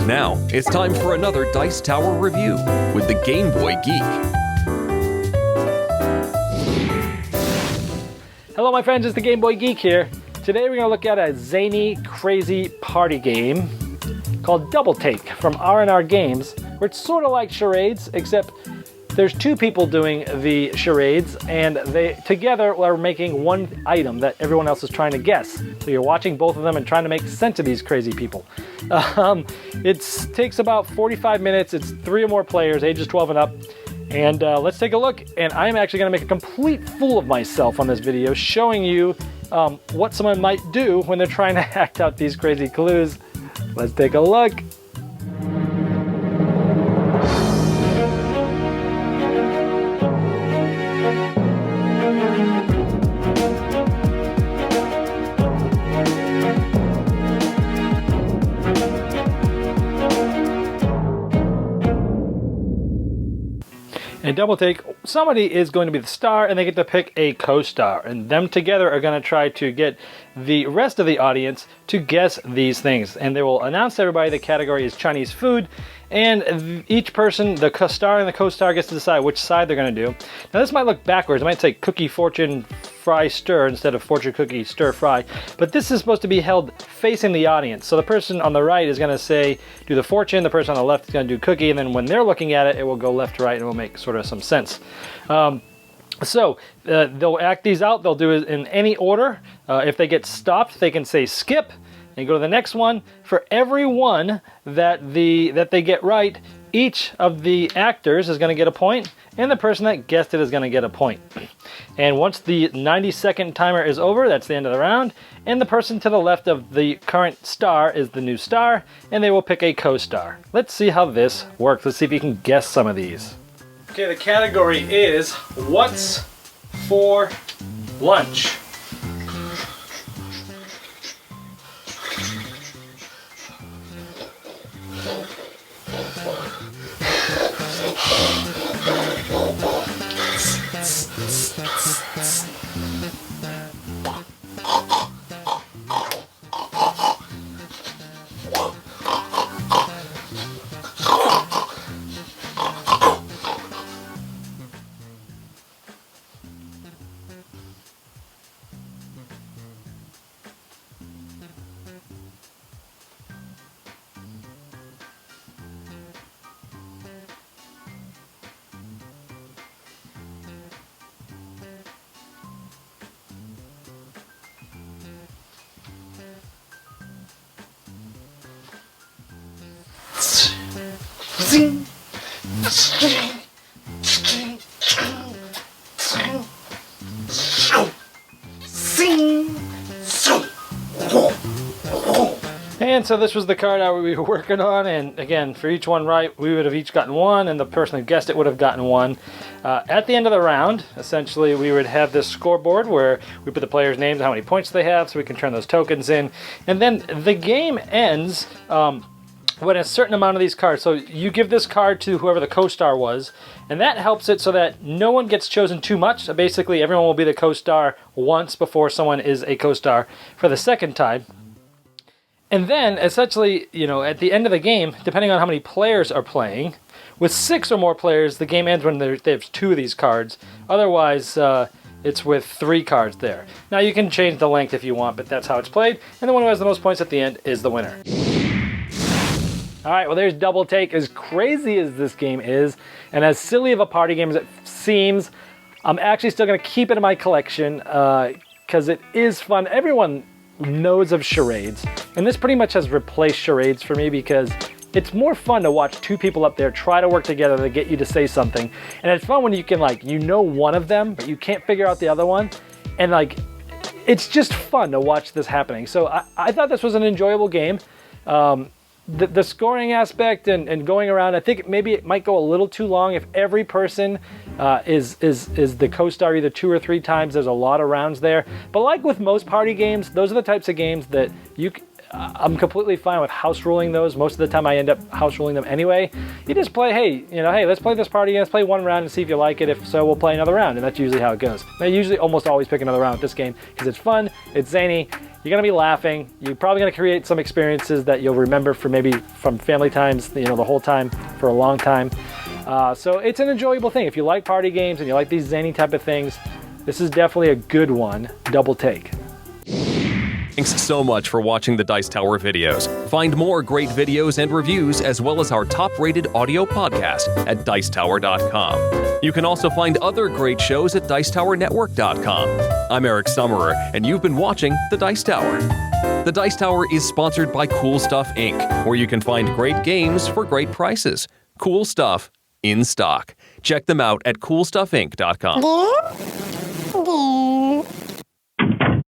Now, it's time for another Dice Tower review with the Game Boy Geek. Hello my friends, it's the Game Boy Geek here. Today we're going to look at a zany, crazy party game called Double Take from R&R Games, where it's sort of like charades, except there's two people doing the charades, and they together are making one item that everyone else is trying to guess. So you're watching both of them and trying to make sense of these crazy people. It takes about 45 minutes. It's 3 or more players, ages 12 and up. And let's take a look. And I'm actually going to make a complete fool of myself on this video, showing you what someone might do when they're trying to act out these crazy clues. Let's take a look. In Double Take, somebody is going to be the star and they get to pick a co-star, and them together are going to try to get the rest of the audience to guess these things. And they will announce to everybody the category is Chinese food, and each person, the star and the co-star, gets to decide which side they're going to do. Now this might look backwards. It might say cookie, fortune, fry, stir instead of fortune, cookie, stir, fry. But this is supposed to be held facing the audience. So the person on the right is going to say, do the fortune, the person on the left is going to do cookie, and then when they're looking at it, it will go left to right and it will make sort of some sense. They'll act these out. They'll do it in any order. If they get stopped, they can say skip and go to the next one. For every one that they get right, each of the actors is going to get a point, and the person that guessed it is going to get a point. And once the 90-second timer is over, that's the end of the round, and the person to the left of the current star is the new star, and they will pick a co-star. Let's see how this works. Let's see if you can guess some of these. Okay, the category is what's for lunch? And so this was the card we were working on, and again, for each one right, we would have each gotten 1, and the person who guessed it would have gotten 1. At the end of the round, essentially, we would have this scoreboard where we put the players' names and how many points they have, so we can turn those tokens in. And then the game ends when a certain amount of these cards, so you give this card to whoever the co-star was, and that helps it so that no one gets chosen too much. So basically, everyone will be the co-star once before someone is a co-star for the second time. And then, essentially, at the end of the game, depending on how many players are playing, with 6 or more players, the game ends when there's 2 of these cards. Otherwise, it's with 3 cards there. Now, you can change the length if you want, but that's how it's played. And the one who has the most points at the end is the winner. All right, well, there's Double Take. As crazy as this game is, and as silly of a party game as it seems, I'm actually still going to keep it in my collection because it is fun. Everyone knows of charades, and this pretty much has replaced charades for me because it's more fun to watch 2 people up there try to work together to get you to say something. And it's fun when you can, one of them, but you can't figure out the other one. And it's just fun to watch this happening. So I thought this was an enjoyable game. The scoring aspect and going around, I think maybe it might go a little too long if every person is the co-star either 2 or 3 times. There's a lot of rounds there. But like with most party games, those are the types of games that I'm completely fine with house ruling those. Most of the time I end up house ruling them anyway. You just play, hey, let's play this party game. Let's play 1 round and see if you like it. If so, we'll play another round. And that's usually how it goes. I usually almost always pick another round with this game because it's fun, it's zany, You're going to be laughing. You're probably going to create some experiences that you'll remember for maybe from family times, the whole time for a long time. So it's an enjoyable thing. If you like party games and you like these zany type of things, this is definitely a good one. Double take. Thanks so much for watching the Dice Tower videos. Find more great videos and reviews, as well as our top-rated audio podcast at Dicetower.com. You can also find other great shows at DicetowerNetwork.com. I'm Eric Summerer, and you've been watching The Dice Tower. The Dice Tower is sponsored by Cool Stuff Inc., where you can find great games for great prices. Cool stuff in stock. Check them out at CoolStuffInc.com.